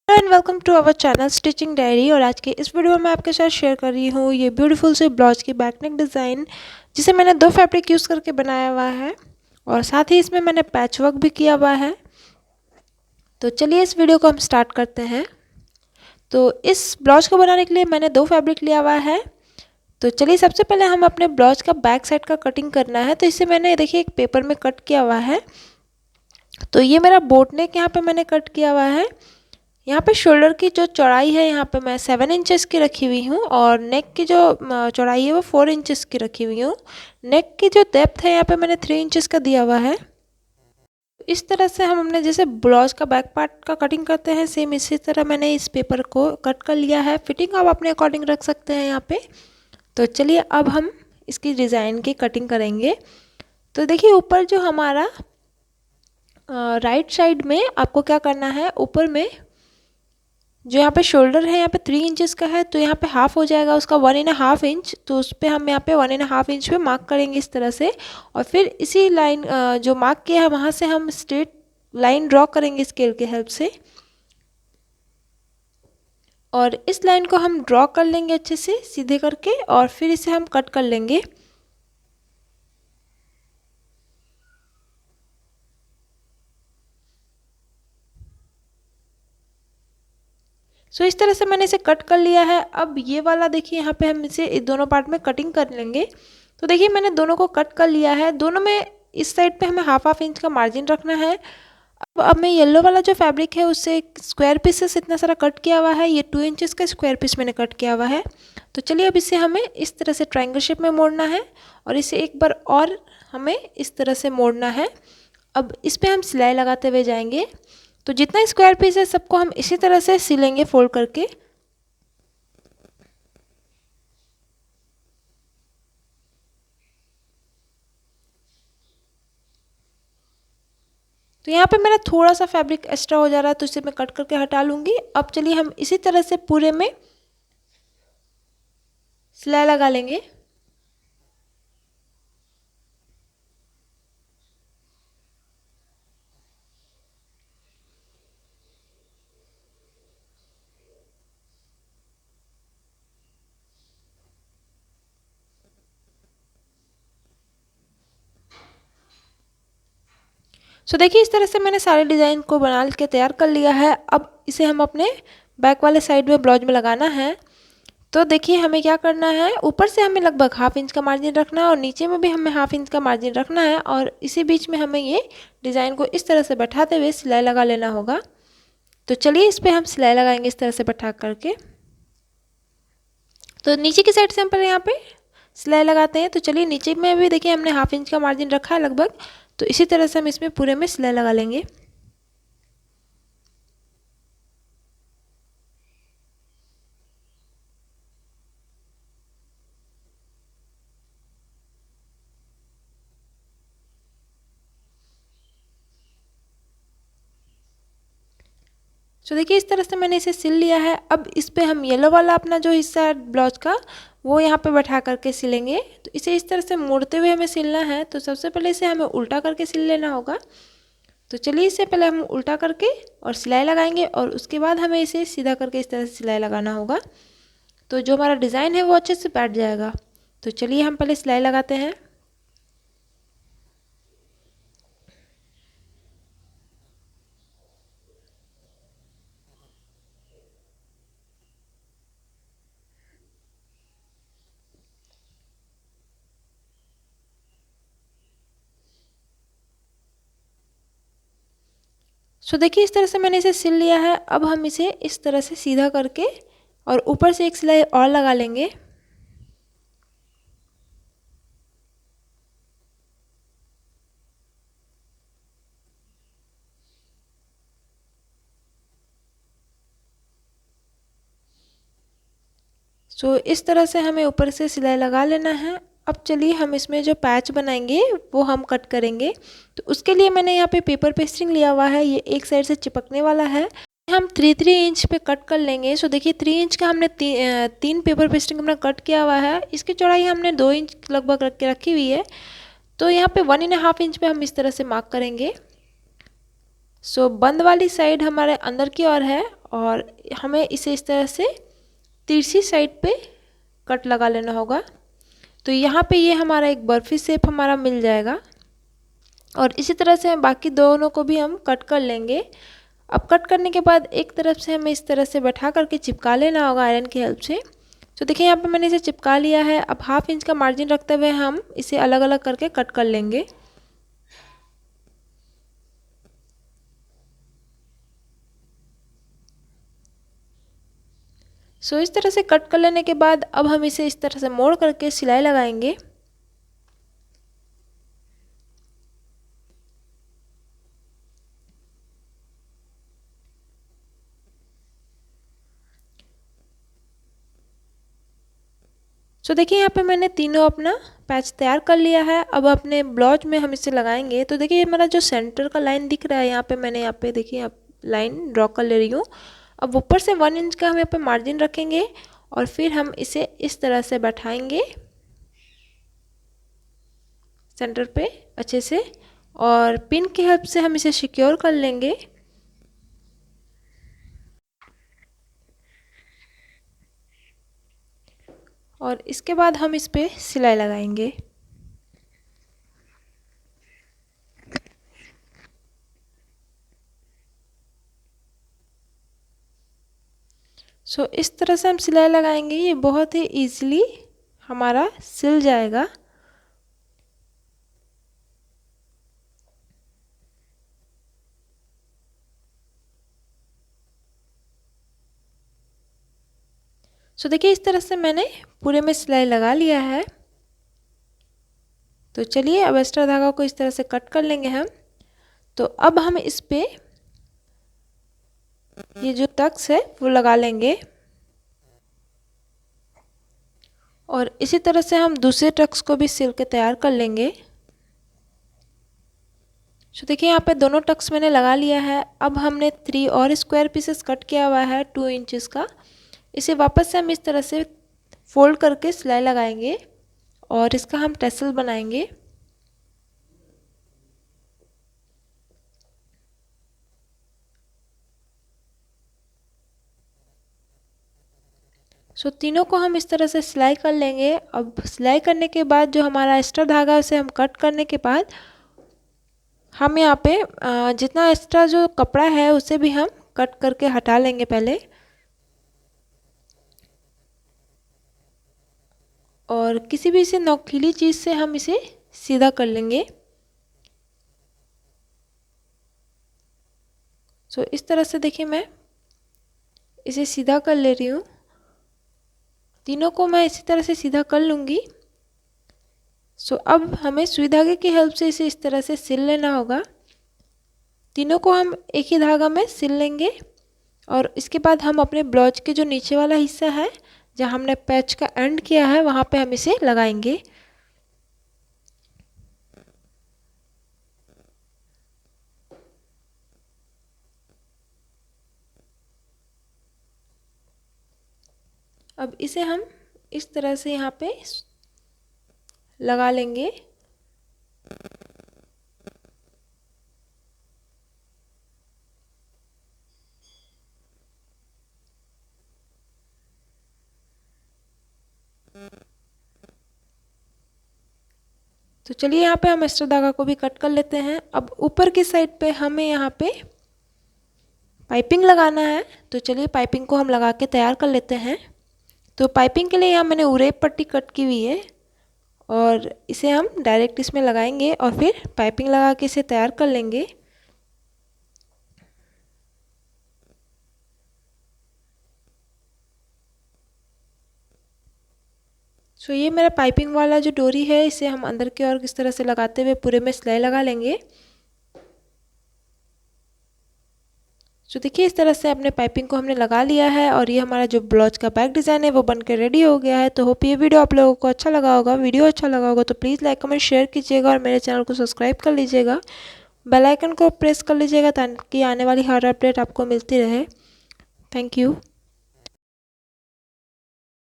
And welcome to our channel stitching diary. और आज के इस वीडियो में मैं आपके साथ शेयर कर रही हूँ ये ब्यूटीफुल से ब्लाउज की बैक नेक डिज़ाइन, जिसे मैंने दो फैब्रिक यूज़ करके बनाया हुआ है और साथ ही इसमें मैंने पैच वर्क भी किया हुआ है। तो चलिए इस वीडियो को हम स्टार्ट करते हैं। तो इस ब्लाउज को बनाने के लिए मैंने दो फैब्रिक लिया हुआ है। तो चलिए सबसे पहले हम अपने ब्लाउज का बैक साइड का कटिंग करना है। तो इसे मैंने देखिए एक पेपर में कट किया हुआ है। तो ये मेरा बोट नेक यहाँ पे मैंने कट किया हुआ है। यहाँ पे शोल्डर की जो चौड़ाई है यहाँ पे मैं 7 इंचेस की रखी हुई हूँ और नेक की जो चौड़ाई है वो 4 इंचेस की रखी हुई हूँ। नेक की जो डेप्थ है यहाँ पे मैंने 3 इंचेस का दिया हुआ है। इस तरह से हमने जैसे ब्लाउज का बैक पार्ट का कटिंग करते हैं, सेम इसी तरह मैंने इस पेपर को कट कर लिया है। फिटिंग आप अपने अकॉर्डिंग रख सकते हैं यहाँ पे। तो चलिए अब हम इसकी डिज़ाइन की कटिंग करेंगे। तो देखिए ऊपर जो हमारा राइट साइड में आपको क्या करना है, ऊपर में जो यहाँ पे शोल्डर है यहाँ पे 3 इंचेस का है, तो यहाँ पे हाफ हो जाएगा उसका 1.5 इंच। तो उस पर हम यहाँ पे 1.5 इंच पे मार्क करेंगे इस तरह से। और फिर इसी लाइन जो मार्क किया है वहाँ से हम स्ट्रेट लाइन ड्रॉ करेंगे स्केल के हेल्प से। और इस लाइन को हम ड्रॉ कर लेंगे अच्छे से सीधे करके और फिर इसे हम कट कर लेंगे। इस तरह से मैंने इसे कट कर लिया है। अब ये वाला देखिए यहाँ पे हम इसे दोनों पार्ट में कटिंग कर लेंगे। तो देखिए मैंने दोनों को कट कर लिया है। दोनों में इस साइड पे हमें हाफ इंच का मार्जिन रखना है। अब मैं येलो वाला जो फैब्रिक है उससे स्क्वायर पीसेस इतना सारा कट किया हुआ है। ये 2 इंचेस का स्क्वायर पीस मैंने कट किया हुआ है। तो चलिए अब इसे हमें इस तरह से ट्रायंगल शेप में मोड़ना है और इसे एक बार और हमें इस तरह से मोड़ना है। अब इस पर हम सिलाई लगाते हुए जाएंगे। तो जितना स्क्वायर पीस है सबको हम इसी तरह से सिलेंगे फोल्ड करके। तो यहाँ पे मेरा थोड़ा सा फैब्रिक एक्स्ट्रा हो जा रहा है, तो इसे मैं कट करके हटा लूँगी। अब चलिए हम इसी तरह से पूरे में सिलाई लगा लेंगे। देखिए इस तरह से मैंने सारे डिज़ाइन को बना के तैयार कर लिया है। अब इसे हम अपने बैक वाले साइड में ब्लाउज में लगाना है। तो देखिए हमें क्या करना है, ऊपर से हमें लगभग हाफ इंच का मार्जिन रखना है और नीचे में भी हमें हाफ इंच का मार्जिन रखना है। और इसी बीच में हमें ये डिज़ाइन को इस तरह से बैठाते हुए सिलाई लगा लेना होगा। तो चलिए इस पर हम सिलाई लगाएंगे इस तरह से बैठा करके। तो नीचे की साइड से हम पहले यहाँ पे सिलाई लगाते हैं। तो चलिए नीचे में भी देखिए हमने हाफ इंच का मार्जिन रखा है लगभग। तो इसी तरह से हम इसमें पूरे में सिलाई लगा लेंगे। देखिए इस तरह से मैंने इसे सिल लिया है। अब इस पे हम येलो वाला अपना जो हिस्सा है ब्लाउज का वो यहाँ पे बैठा करके सिलेंगे। तो इसे इस तरह से मोड़ते हुए हमें सिलना है। तो सबसे पहले इसे हमें उल्टा करके सिल लेना होगा। तो चलिए इसे पहले हम उल्टा करके और सिलाई लगाएंगे और उसके बाद हमें इसे सीधा करके इस तरह से सिलाई लगाना होगा। तो जो हमारा डिज़ाइन है वो अच्छे से बैठ जाएगा। तो चलिए हम पहले सिलाई लगाते हैं। देखिए इस तरह से मैंने इसे सिल लिया है। अब हम इसे इस तरह से सीधा करके और ऊपर से एक सिलाई और लगा लेंगे। इस तरह से हमें ऊपर से सिलाई लगा लेना है। अब चलिए हम इसमें जो पैच बनाएंगे वो हम कट करेंगे। तो उसके लिए मैंने यहाँ पे पेपर पेस्टिंग लिया हुआ है। ये एक साइड से चिपकने वाला है। हम 3 इंच पे कट कर लेंगे। देखिए 3 इंच का हमने तीन पेपर पेस्टिंग हमने कट किया हुआ है। इसकी चौड़ाई हमने 2 इंच लगभग रख के रखी हुई है। तो यहाँ पे 1.5 इंच पे हम इस तरह से मार्क करेंगे। बंद वाली साइड हमारे अंदर की ओर है और हमें इसे इस तरह से तिरछी साइड पे कट लगा लेना होगा। तो यहाँ पे ये हमारा एक बर्फी शेप हमारा मिल जाएगा। और इसी तरह से बाकी दोनों को भी हम कट कर लेंगे। अब कट करने के बाद एक तरफ से हमें इस तरह से बैठा करके चिपका लेना होगा आयरन की हेल्प से। तो देखिए यहाँ पे मैंने इसे चिपका लिया है। अब 1/2 इंच का मार्जिन रखते हुए हम इसे अलग अलग करके कट कर लेंगे। सो इस तरह से कट कर लेने के बाद अब हम इसे इस तरह से मोड़ करके सिलाई लगाएंगे। सो देखिए यहाँ पे मैंने तीनों अपना पैच तैयार कर लिया है। अब अपने ब्लाउज में हम इसे लगाएंगे। तो देखिए हमारा जो सेंटर का लाइन दिख रहा है यहाँ पे, मैंने यहाँ पे देखिए आप लाइन ड्रॉ कर ले रही हूँ। अब ऊपर से 1 इंच का हम यहाँ पे मार्जिन रखेंगे और फिर हम इसे इस तरह से बैठाएंगे सेंटर पे अच्छे से, और पिन की हेल्प से हम इसे सिक्योर कर लेंगे। और इसके बाद हम इस पे सिलाई लगाएंगे। सो इस तरह से हम सिलाई लगाएंगे। ये बहुत ही ईजिली हमारा सिल जाएगा। सो देखिए इस तरह से मैंने पूरे में सिलाई लगा लिया है। तो चलिए अब एक्स्ट्रा धागा को इस तरह से कट कर लेंगे हम। तो अब हम इस पे ये जो टक्स है वो लगा लेंगे और इसी तरह से हम दूसरे टक्स को भी सिल के तैयार कर लेंगे। तो देखिए यहाँ पे दोनों टक्स मैंने लगा लिया है। अब हमने 3 और स्क्वायर पीसेस कट किया हुआ है 2 इंचेस का। इसे वापस से हम इस तरह से फोल्ड करके सिलाई लगाएंगे और इसका हम टैसल बनाएंगे। सो तीनों को हम इस तरह से सिलाई कर लेंगे। अब सिलाई करने के बाद जो हमारा एक्स्ट्रा धागा है उसे हम कट करने के बाद हम यहाँ पे जितना एक्स्ट्रा जो कपड़ा है उसे भी हम कट करके हटा लेंगे पहले, और किसी भी इसे नोकीली चीज़ से हम इसे सीधा कर लेंगे। सो इस तरह से देखिए मैं इसे सीधा कर ले रही हूँ। तीनों को मैं इसी तरह से सीधा कर लूँगी। सो अब हमें सुई धागे की हेल्प से इसे इस तरह से सिल लेना होगा। तीनों को हम एक ही धागा में सिल लेंगे और इसके बाद हम अपने ब्लाउज के जो नीचे वाला हिस्सा है जहाँ हमने पैच का एंड किया है वहाँ पे हम इसे लगाएंगे। अब इसे हम इस तरह से यहाँ पे लगा लेंगे। तो चलिए यहाँ पे हम एक्स्ट्रा धागा को भी कट कर लेते हैं। अब ऊपर की साइड पे हमें यहाँ पे पाइपिंग लगाना है। तो चलिए पाइपिंग को हम लगा के तैयार कर लेते हैं। तो पाइपिंग के लिए यहाँ मैंने उरेप पट्टी कट की हुई है और इसे हम डायरेक्ट इसमें लगाएंगे और फिर पाइपिंग लगा के इसे तैयार कर लेंगे। सो ये मेरा पाइपिंग वाला जो डोरी है इसे हम अंदर की ओर इस तरह से लगाते हुए पूरे में सिलाई लगा लेंगे। सो देखिए इस तरह से अपने पाइपिंग को हमने लगा लिया है और ये हमारा जो ब्लाउज का बैक डिज़ाइन है वो बनकर रेडी हो गया है। तो होप ये वीडियो आप लोगों को अच्छा लगा होगा। वीडियो अच्छा लगा होगा तो प्लीज़ लाइक कमेंट शेयर कीजिएगा और मेरे चैनल को सब्सक्राइब कर लीजिएगा। बेल आइकन को प्रेस कर लीजिएगा ताकि आने वाली हर अपडेट आपको मिलती रहे। Thank you.